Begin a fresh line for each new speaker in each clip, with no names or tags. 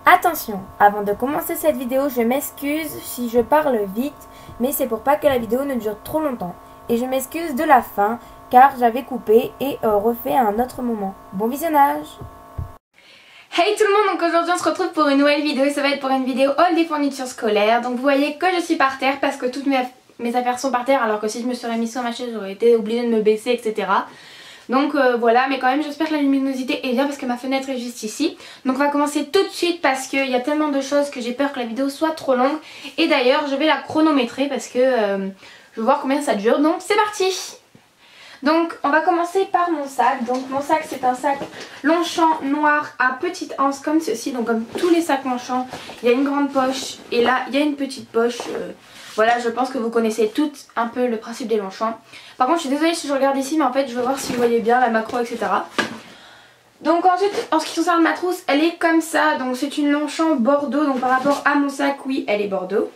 Attention, avant de commencer cette vidéo, je m'excuse si je parle vite, mais c'est pour pas que la vidéo ne dure trop longtemps. Et je m'excuse de la fin, car j'avais coupé et refait à un autre moment. Bon visionnage! Hey tout le monde, donc aujourd'hui on se retrouve pour une nouvelle vidéo et ça va être pour une vidéo haul des fournitures scolaires. Donc vous voyez que je suis par terre parce que toutes mes affaires sont par terre, alors que si je me serais mise sur ma chaise j'aurais été obligée de me baisser, etc. Donc voilà, mais quand même j'espère que la luminosité est bien parce que ma fenêtre est juste ici. Donc on va commencer tout de suite parce qu'il y a tellement de choses que j'ai peur que la vidéo soit trop longue. Et d'ailleurs je vais la chronométrer parce que je veux voir combien ça dure. Donc c'est parti! Donc on va commencer par mon sac. Donc mon sac c'est un sac Longchamp noir à petite anse comme ceci. Donc comme tous les sacs Longchamp, il y a une grande poche et là il y a une petite poche. Voilà, je pense que vous connaissez toutes un peu le principe des Longchamp. Par contre je suis désolée si je regarde ici, mais en fait je veux voir si vous voyez bien la macro, etc. Donc ensuite en ce qui concerne ma trousse, elle est comme ça. Donc c'est une Longchamp Bordeaux. Donc par rapport à mon sac, oui elle est Bordeaux.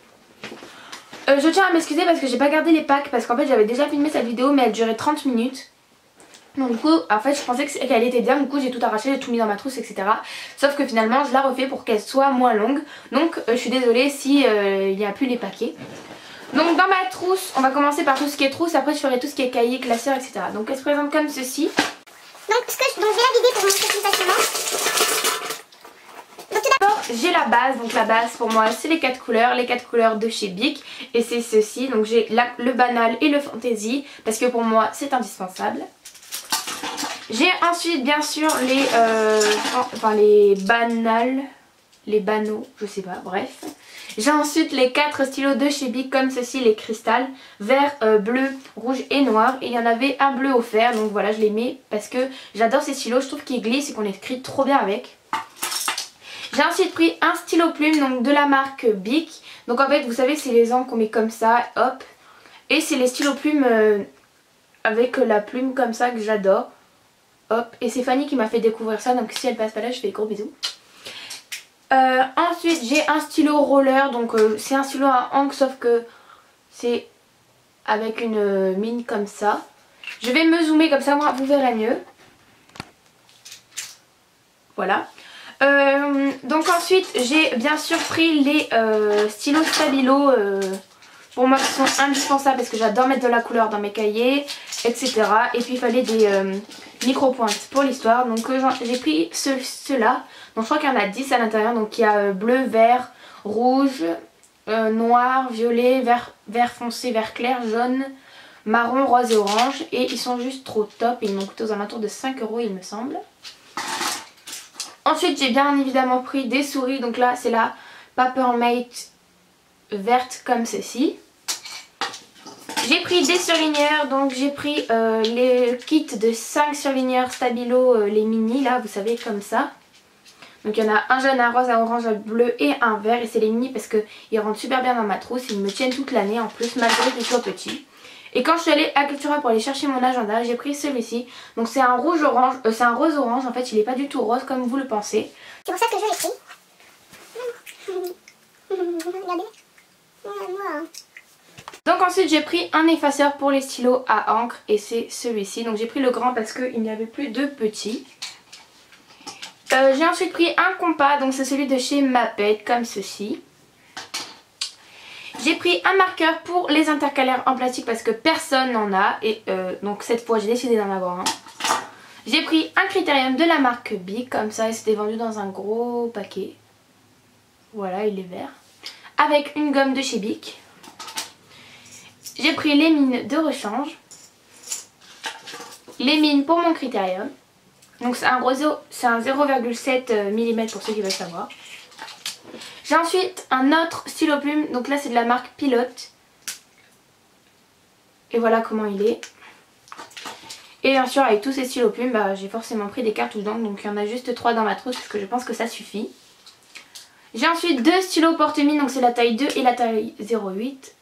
Je tiens à m'excuser parce que j'ai pas gardé les packs, parce qu'en fait j'avais déjà filmé cette vidéo mais elle durait 30 minutes. Donc du coup en fait je pensais qu'elle était bien, du coup j'ai tout arraché, j'ai tout mis dans ma trousse, etc. Sauf que finalement je la refais pour qu'elle soit moins longue. Donc je suis désolée si il n'y a plus les paquets. Donc dans ma trousse, on va commencer par tout ce qui est trousse, après je ferai tout ce qui est cahier, classeur, etc. Donc elle se présente comme ceci.
Donc je vais la vider pour montrer plus facilement.
J'ai la base, donc la base pour moi c'est les 4 couleurs de chez Bic. Et c'est ceci, donc j'ai le banal et le fantasy, parce que pour moi c'est indispensable. J'ai ensuite bien sûr les banals, les banaux, je sais pas, bref. J'ai ensuite les 4 stylos de chez Bic comme ceci, les cristal, vert, bleu, rouge et noir. Et il y en avait un bleu offert, donc voilà je les mets parce que j'adore ces stylos, je trouve qu'ils glissent et qu'on écrit trop bien avec. J'ai ensuite pris un stylo plume, donc de la marque Bic. Donc en fait vous savez c'est les encres qu'on met comme ça, hop. Et c'est les stylos plumes avec la plume comme ça que j'adore. Hop, et c'est Fanny qui m'a fait découvrir ça, donc si elle passe pas là je fais des gros bisous. Ensuite j'ai un stylo roller, donc c'est un stylo à encre sauf que c'est avec une mine comme ça. Je vais me zoomer comme ça moi vous verrez mieux. Voilà. Donc ensuite j'ai bien sûr pris les stylos Stabilo pour moi qui sont indispensables parce que j'adore mettre de la couleur dans mes cahiers, etc. Et puis il fallait des micro-pointes pour l'histoire, donc j'ai pris ceux-là. Donc je crois qu'il y en a 10 à l'intérieur, donc il y a bleu, vert, rouge, noir, violet, vert foncé, vert clair, jaune, marron, rose et orange. Et ils sont juste trop top et ils m'ont coûté aux alentours de 5 € il me semble. Ensuite j'ai bien évidemment pris des souris, donc là c'est la Papermate verte comme ceci. J'ai pris des surligneurs, donc j'ai pris les kits de 5 surligneurs Stabilo, les mini là vous savez comme ça. Donc il y en a un jaune, un rose, un orange, un bleu et un vert, et c'est les mini parce qu'ils rentrent super bien dans ma trousse, ils me tiennent toute l'année en plus malgré qu'ils soient petits. Et quand je suis allée à Cultura pour aller chercher mon agenda, j'ai pris celui-ci. Donc c'est un rouge orange, c'est un rose orange, en fait il n'est pas du tout rose comme vous le pensez.
C'est pour ça que je l'ai pris. Regardez.
Donc ensuite j'ai pris un effaceur pour les stylos à encre et c'est celui-ci. Donc j'ai pris le grand parce qu'il n'y avait plus de petits. J'ai ensuite pris un compas, donc c'est celui de chez Maped comme ceci. J'ai pris un marqueur pour les intercalaires en plastique parce que personne n'en a et donc cette fois j'ai décidé d'en avoir un. J'ai pris un critérium de la marque Bic comme ça et c'était vendu dans un gros paquet. Voilà, il est vert. Avec une gomme de chez Bic. J'ai pris les mines de rechange. Les mines pour mon critérium. Donc c'est un 0,7 mm pour ceux qui veulent savoir. J'ai ensuite un autre stylo plume, donc là c'est de la marque Pilote. Et voilà comment il est. Et bien sûr avec tous ces stylos plumes, j'ai forcément pris des cartouches d'encre, donc il y en a juste 3 dans ma trousse parce que je pense que ça suffit. J'ai ensuite 2 stylos porte-mine, donc c'est la taille 2 et la taille 0,8.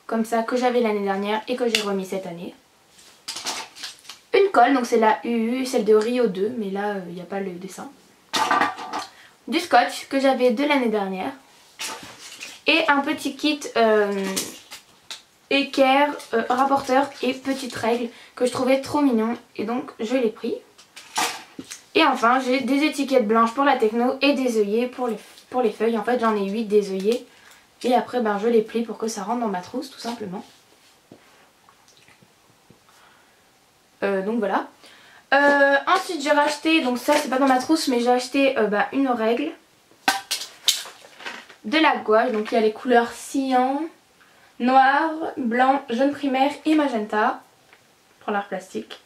Comme ça que j'avais l'année dernière et que j'ai remis cette année. Une colle, donc c'est la UU, celle de Rio 2, mais là il n'y a pas le dessin. Du scotch que j'avais de l'année dernière. Et un petit kit équerre, rapporteur et petite règle que je trouvais trop mignon. Et donc je l'ai pris. Et enfin j'ai des étiquettes blanches pour la techno et des œillets pour les feuilles. En fait j'en ai 8 des œillets. Et après je les plie pour que ça rentre dans ma trousse tout simplement. Donc voilà. Ensuite j'ai racheté, donc ça c'est pas dans ma trousse mais j'ai acheté une règle. De la gouache, donc il y a les couleurs cyan, noir, blanc, jaune primaire et magenta pour l'art plastique.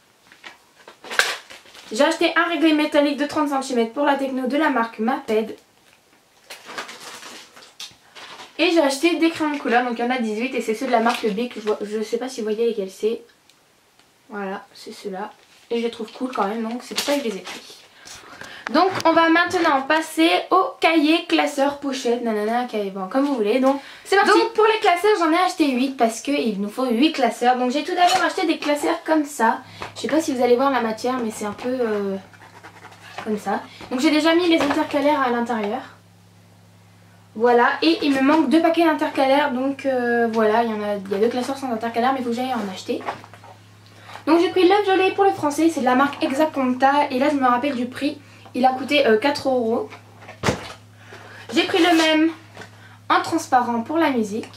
J'ai acheté un réglé métallique de 30 cm pour la techno de la marque Maped. Et j'ai acheté des crayons de couleur, donc il y en a 18 et c'est ceux de la marque Bic. Je sais pas si vous voyez lesquels c'est. Voilà, c'est ceux-là. Et je les trouve cool quand même, donc c'est pour ça que je les ai pris. Donc on va maintenant passer aux cahiers, classeurs, pochettes, nanana, cahiers, bon comme vous voulez. Donc c'est parti. Donc pour les classeurs j'en ai acheté 8 parce qu'il nous faut 8 classeurs. Donc j'ai tout d'abord acheté des classeurs comme ça. Je sais pas si vous allez voir la matière mais c'est un peu comme ça. Donc j'ai déjà mis les intercalaires à l'intérieur. Voilà, et il me manque 2 paquets d'intercalaires. Donc voilà, il y a 2 classeurs sans intercalaires mais il faut que j'aille en acheter. Donc j'ai pris le violet pour le français, c'est de la marque Exacompta. Et là je me rappelle du prix. Il a coûté 4 €. J'ai pris le même en transparent pour la musique.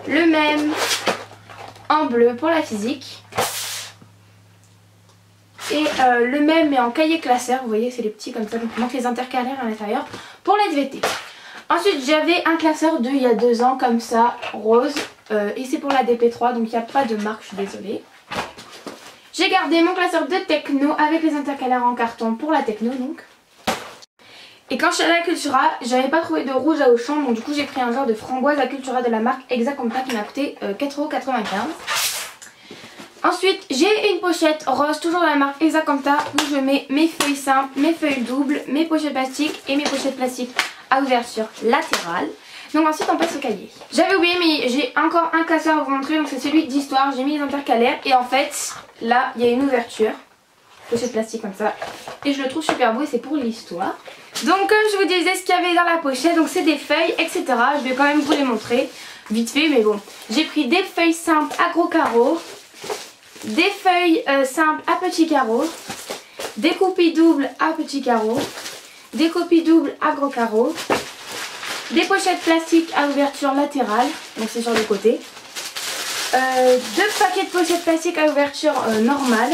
Le même en bleu pour la physique. Et le même mais en cahier classeur. Vous voyez c'est les petits comme ça. Donc il manque les intercalaires à l'intérieur pour la SVT. Ensuite j'avais un classeur il y a 2 ans comme ça, rose. Et c'est pour la DP3 donc il n'y a pas de marque, je suis désolée. J'ai gardé mon classeur de techno avec les intercalaires en carton pour la techno donc. Et quand je suis allée à Cultura, j'avais pas trouvé de rouge à Auchan, donc du coup j'ai pris un genre de framboise à Cultura de la marque Exacompta qui m'a coûté 4,95 €. Ensuite j'ai une pochette rose, toujours de la marque Exacompta, où je mets mes feuilles simples, mes feuilles doubles, mes pochettes plastiques et mes pochettes plastiques à ouverture latérale. Donc ensuite on passe au cahier. J'avais oublié mais j'ai encore un classeur à vous montrer, donc c'est celui d'histoire. J'ai mis les intercalaires et en fait là il y a une ouverture, pochette plastique comme ça. Et je le trouve super beau et c'est pour l'histoire. Donc comme je vous disais ce qu'il y avait dans la pochette, donc c'est des feuilles etc. Je vais quand même vous les montrer vite fait mais bon. J'ai pris des feuilles simples à gros carreaux, des feuilles simples à petits carreaux, des copies doubles à petits carreaux, des copies doubles à gros carreaux, des pochettes plastiques à ouverture latérale, donc c'est sur le côté. 2 paquets de pochettes plastiques à ouverture normale.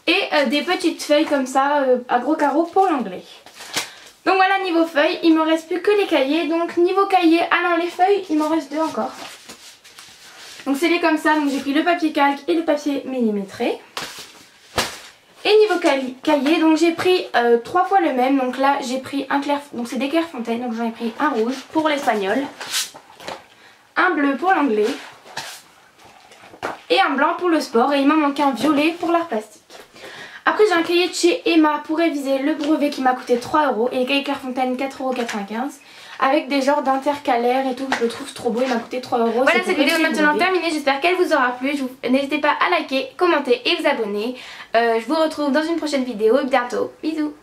Et des petites feuilles comme ça à gros carreaux pour l'anglais. Donc voilà niveau feuilles, il me reste plus que les cahiers. Donc niveau cahier, ah non les feuilles, il m'en reste 2 encore. Donc c'est les comme ça, donc j'ai pris le papier calque et le papier millimétré. Et niveau cahier, donc j'ai pris 3 fois le même. Donc là j'ai pris un clair, donc c'est des Clairefontaine, donc j'en ai pris un rouge pour l'espagnol, un bleu pour l'anglais et un blanc pour le sport. Et il m'a manqué un violet pour l'art plastique. Après j'ai un cahier de chez Emma pour réviser le brevet qui m'a coûté 3 € et les cahiers Clairefontaine 4,95 € avec des genres d'intercalaires et tout. Je le trouve trop beau, il m'a coûté 3 €. Voilà, cette vidéo est maintenant terminée, j'espère qu'elle vous aura plu. N'hésitez pas à liker, commenter et vous abonner. Je vous retrouve dans une prochaine vidéo, bientôt, bisous.